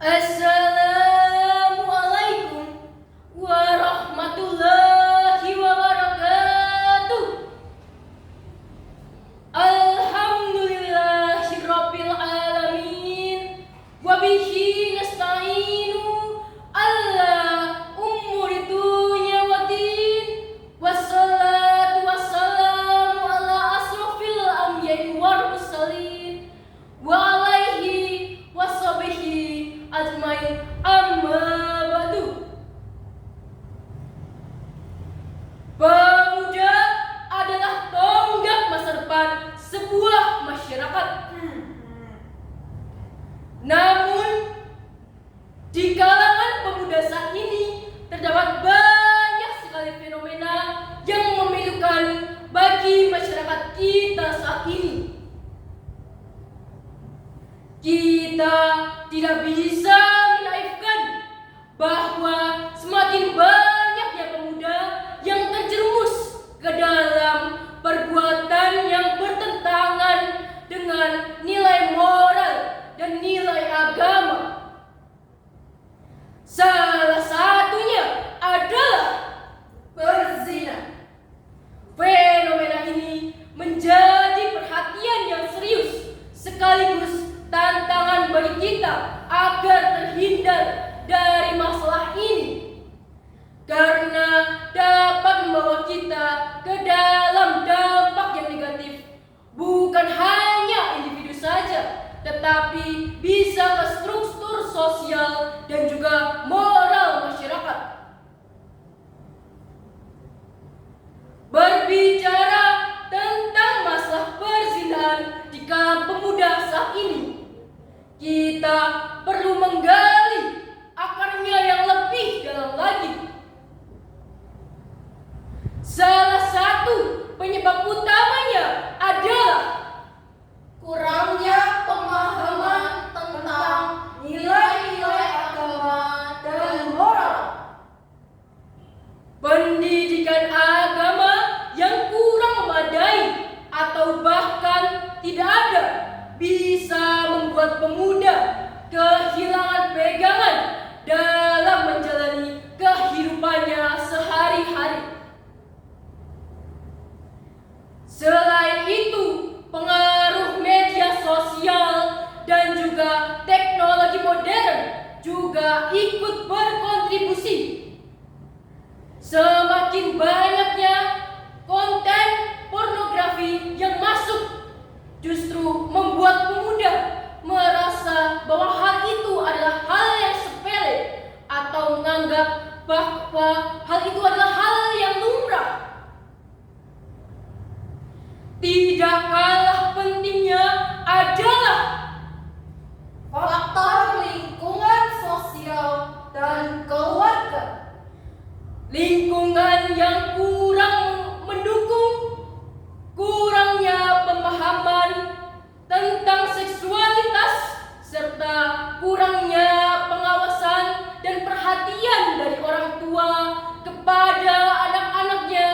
Assalamualaikum warahmatullahi wabarakatuh. Alhamdulillahirabbil alamin wa bihi nasta'inu alla umuri dunya waddin wassalatu wassalamu ala asrofil anbiya'i wal mursalin wa alaihi washabihi ajmain amma ba'du. Pemuda adalah tonggak masa depan sebuah masyarakat. Namun di kalangan pemuda saat ini terdapat banyak sekali fenomena yang memilukan bagi masyarakat kita saat ini. Kita tidak bisa menaifkan bahwa semakin banyaknya pemuda yang terjerumus ke dalam perbuatan yang bertentangan dengan nilai moral dan nilai agama. Salah satunya adalah berzina. Fenomena ini menjadi perhatian yang serius sekaligus tantangan bagi kita agar terhindar dari masalah ini, karena dapat membawa kita ke dalam dampak yang negatif, bukan hanya individu saja, tetapi bisa ke struktur sosial dan juga moral masyarakat. Berbicara tentang masalah perzinahan di kalangan pemuda saat ini, kita perlu menggali akarnya yang lebih dalam lagi. Salah satu penyebab utamanya adalah kurangnya pemahaman tentang nilai-nilai agama dan moral. Pendidikan agama yang kurang memadai atau bahkan tidak ada bisa membuat pemuda kehilangan pegangan dalam menjalani kehidupannya sehari-hari. Selain itu, pengaruh media sosial dan juga teknologi modern juga ikut berkontribusi. Semakin banyaknya konten pornografi yang masuk justru membuat pemuda merasa bahwa hal itu adalah hal yang sepele atau menganggap bahwa hal itu adalah hal yang lumrah. Tidak kalah pentingnya adalah faktor lingkungan sosial dan keluarga. Lingkungan yang kurang mendukung, kurangnya pemahaman tentang seksualitas, serta kurangnya pengawasan dan perhatian dari orang tua kepada anak-anaknya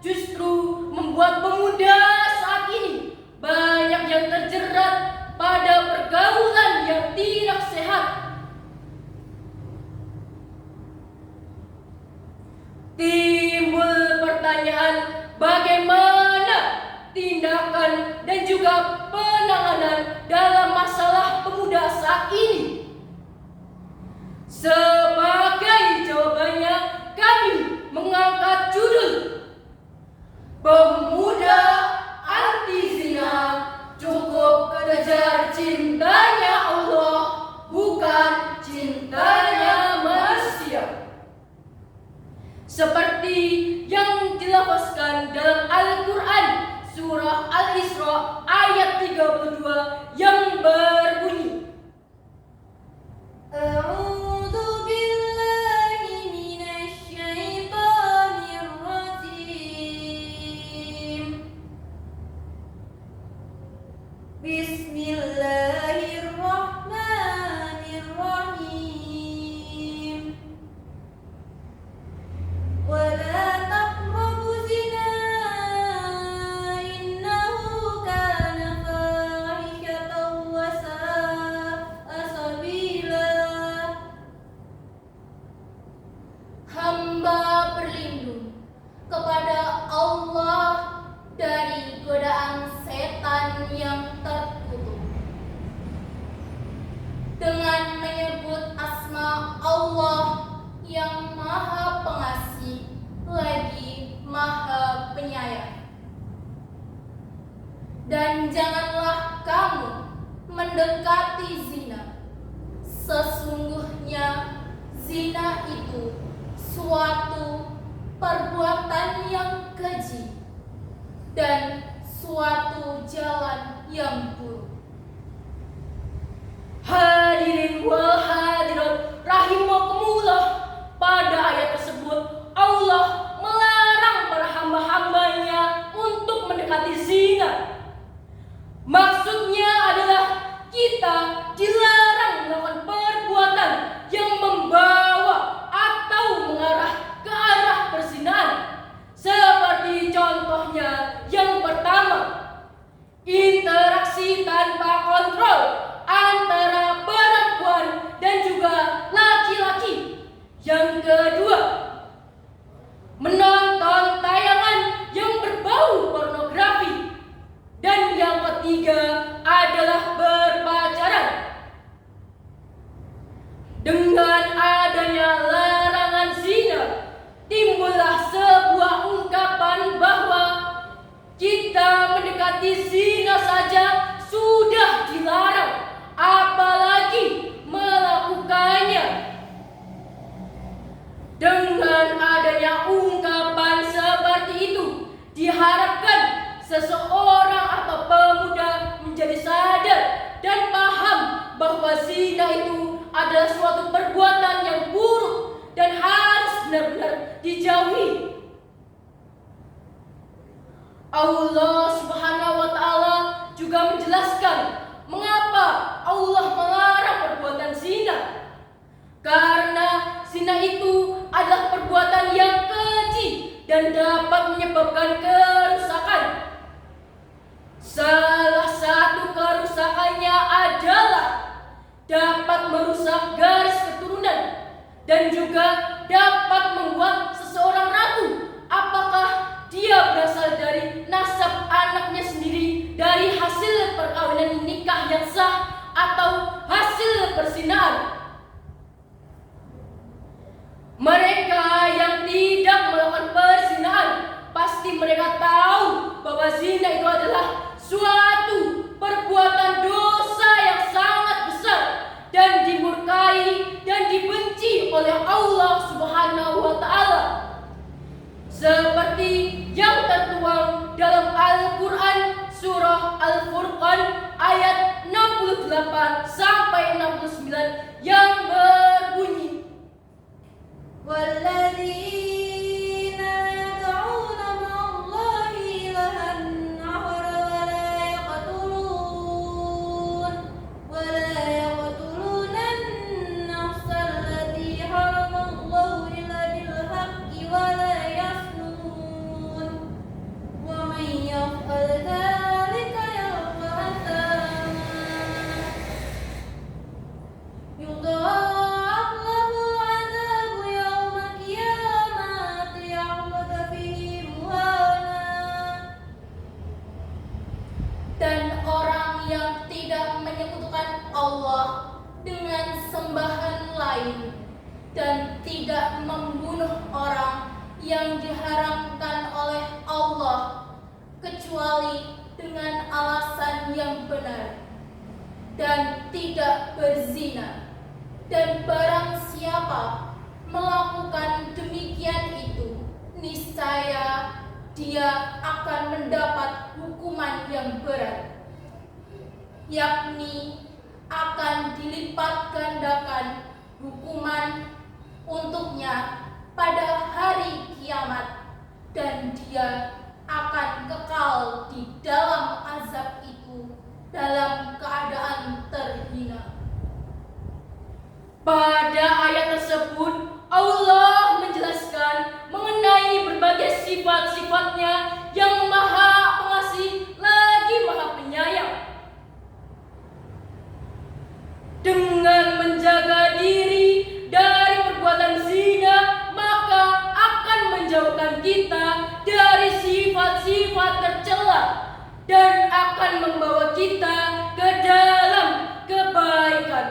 justru membuat pemuda saat ini banyak yang terjerat pada pergaulan yang tidak sehat. Timbul pertanyaan, bagaimana tindakan dan juga penanganan dalam masalah pemuda saat ini? Sebagai jawabannya, kami mengangkat judul Pemuda Anti Zina, cukup kejar cintanya Allah, bukan cintanya manusia. Seperti yang dilafazkan dalam Al-Quran surah Al-Isra ayat 32 yang berbunyi, A'udzu billahi minasy syaithanir rajim. Bismillahirrahmanirrahim. Wala taqrabu zina innahu kana fahishatan wa sa'a Maha Pengasih lagi Maha Penyayang. Dan janganlah kamu mendekati zina. Sesungguhnya zina itu suatu perbuatan yang keji dan suatu jalan yang buruk. Hadirin wal hadirat rahimakumullah, pada ayat tersebut Allah melarang para hamba-hambanya untuk mendekati zina. Maksudnya adalah kita dilarang melakukan perbuatan yang membawa atau mengarah ke arah perzinahan. Seperti contohnya yang pertama, interaksi tanpa kontrol antara perempuan dan juga laki-laki. Yang kedua, menonton tayangan yang berbau pornografi. Dan yang ketiga adalah berpacaran. Dengan adanya larangan zina, timbullah sebuah ungkapan bahwa kita mendekati zina saja sudah dilarang, apalagi melakukannya. Dengan adanya ungkapan seperti itu, diharapkan seseorang atau pemuda menjadi sadar dan paham bahwa zina itu adalah suatu perbuatan yang buruk dan harus benar-benar dijauhi. Allah Subhanahu wa Ta'ala juga menjelaskan mengapa Allah melarang perbuatan zina. Karena zina itu adalah perbuatan yang keji dan dapat menyebabkan kerusakan. Salah satu kerusakannya adalah dapat merusak garis keturunan dan juga dapat membuat seseorang ragu apakah dia berasal dari nasab anaknya sendiri dari hasil perkawinan nikah yang sah atau hasil perzinahan. Mereka yang tidak melakukan perzinahan pasti mereka tahu bahwa zina itu adalah suatu perbuatan dosa yang sangat besar dan dimurkai dan dibenci oleh Allah Subhanahu wa Ta'ala. Seperti yang tertuang dalam Al-Quran surah Al-Furqan ayat 68 sampai 69 yang berbunyi, وَالَّذِينَ يَدْعُونَ مَعَ اللَّهِ إِلَٰهًا آخَرَ وَلَا يَقْتُلُونَ النَّفْسَ الَّتِي حَرَمَ اللَّهُ إِلَّا بِالْحَقِّ وَلَا يَزْنُونَ وَمَن يَفْعَلْ ذَلِكَ يَلْقَ أَثَامًا يُضَاعَفْ لَهُ الْعَذَابُ يَوْمَ الْقِيَامَةِ يَخْلُدْ فِيهِ مُهَانًا. Dan orang yang tidak menyekutukan Allah dengan sembahan lain dan tidak membunuh orang yang diharamkan oleh Allah kecuali dengan alasan yang benar dan tidak berzina, dan barang siapa melakukan demikian itu, niscaya dia akan mendapat hukuman yang berat, yakni akan dilipat gandakan hukuman untuknya pada hari kiamat, dan dia akan kekal di dalam azab itu dalam keadaan terhina. Pada ayat tersebut Allah menjelaskan mengenai berbagai sifat-sifatnya yang Maha Pengasih lagi Maha Penyayang. Dengan menjaga diri dari perbuatan zina, maka akan menjauhkan kita dari sifat-sifat tercela dan akan membawa kita ke dalam kebaikan.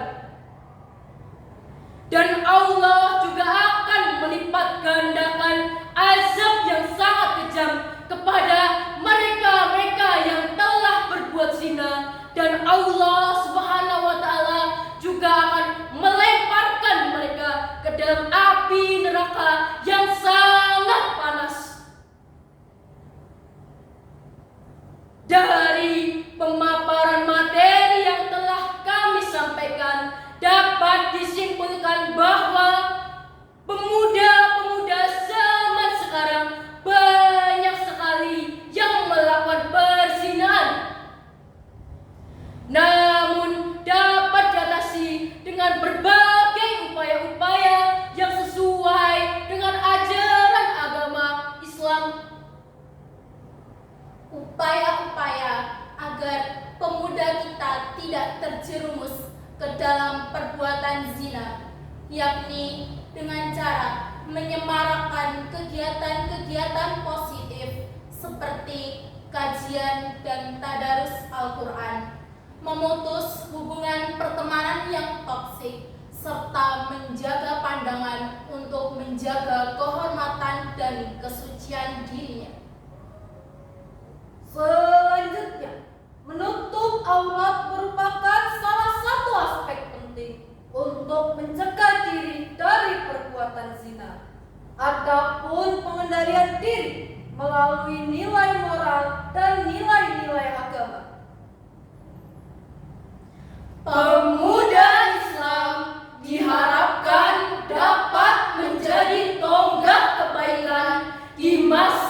Dan Allah juga akan melipat gandakan azab yang sangat kejam kepada mereka-mereka yang telah berbuat zina, dan Allah Subhanahu wa taala juga akan melemparkan mereka ke dalam api neraka yang sangat panas. Dari pemaparan materi yang telah kami sampaikan, dapat disimpulkan bahwa pemuda-pemuda zaman sekarang banyak sekali yang melakukan perzinahan. Namun dapat diatasi dengan berbagai upaya-upaya yang sesuai dengan ajaran agama Islam. Upaya-upaya agar pemuda kita tidak terjerumus ke dalam perbuatan zina, yakni dengan cara menyemarakkan kegiatan-kegiatan positif seperti kajian dan tadarus Al-Quran, memutus hubungan pertemanan yang toksik, serta menjaga pandangan untuk menjaga kehormatan dan kesucian dirinya. Selanjutnya, menutup aurat merupakan salah satu aspek penting untuk mencegah diri dari perbuatan zina. Adapun pengendalian diri melalui nilai moral dan nilai-nilai agama. Pemuda Islam diharapkan dapat menjadi tonggak kebaikan di masa